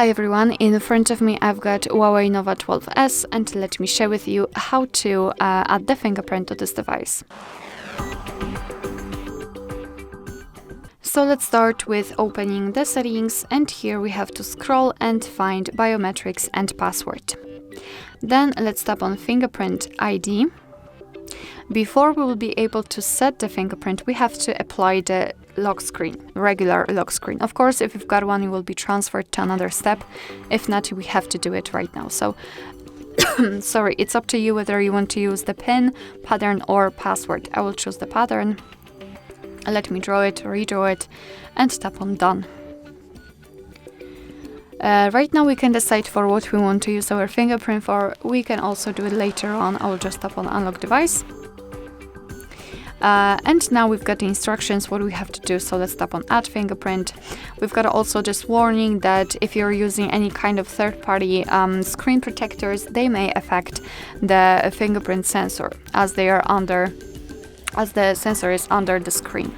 Hi everyone, in front of me I've got HUAWEI Nova 12S and let me share with you how to add the fingerprint to this device. So let's start with opening the settings, and here we have to scroll and find biometrics and password. Then let's tap on fingerprint ID. Before we will be able to set the fingerprint, we have to apply the lock screen, regular lock screen. Of course, if you've got one, you will be transferred to another step. If not, we have to do it right now. So, sorry, it's up to you whether you want to use the PIN, pattern, or password. I will choose the pattern. Let me draw it, redraw it, and tap on done. Right now we can decide for what we want to use our fingerprint for. We can also do it later on. I will just tap on unlock device. And now we've got the instructions what we have to do, so let's tap on add fingerprint. We've got also this warning that if you're using any kind of third-party screen protectors, they may affect the fingerprint sensor as the sensor is under the screen.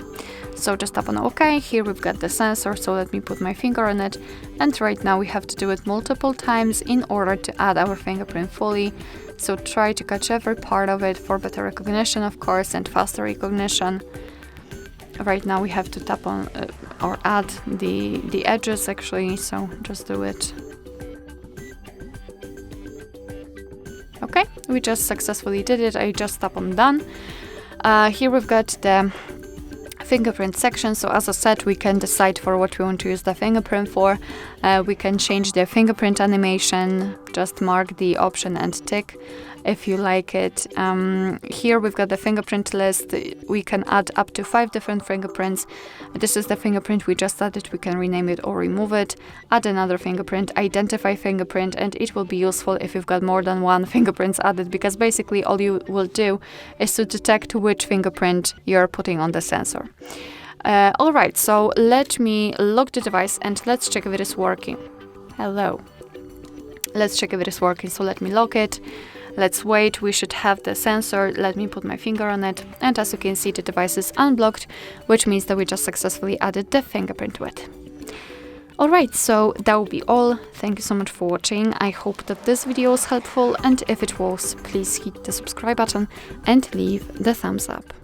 So just tap on OK. Here we've got the sensor, so let me put my finger on it, and right now we have to do it multiple times in order to add our fingerprint fully. So try to catch every part of it for better recognition, of course, and faster recognition. Right now we have to tap on or add the edges actually, so just do it. Okay, we just successfully did it. I just tap on done. Here we've got the fingerprint section. So as I said, we can decide for what we want to use the fingerprint for. We can change the fingerprint animation, just mark the option and tick if you like it. Here we've got the fingerprint list. We can add up to 5 different fingerprints. This is the fingerprint we just added. We can rename it or remove it. Add another fingerprint, identify fingerprint, and it will be useful if you've got more than one fingerprints added, because basically all you will do is to detect which fingerprint you're putting on the sensor. Alright, so let me lock the device and let's check if it is working. Hello. Let's check if it is working, so let me lock it. Let's wait, we should have the sensor. Let me put my finger on it, and as you can see, the device is unblocked, which means that we just successfully added the fingerprint to it. Alright, so that will be all. Thank you so much for watching. I hope that this video was helpful, and if it was, please hit the subscribe button and leave the thumbs up.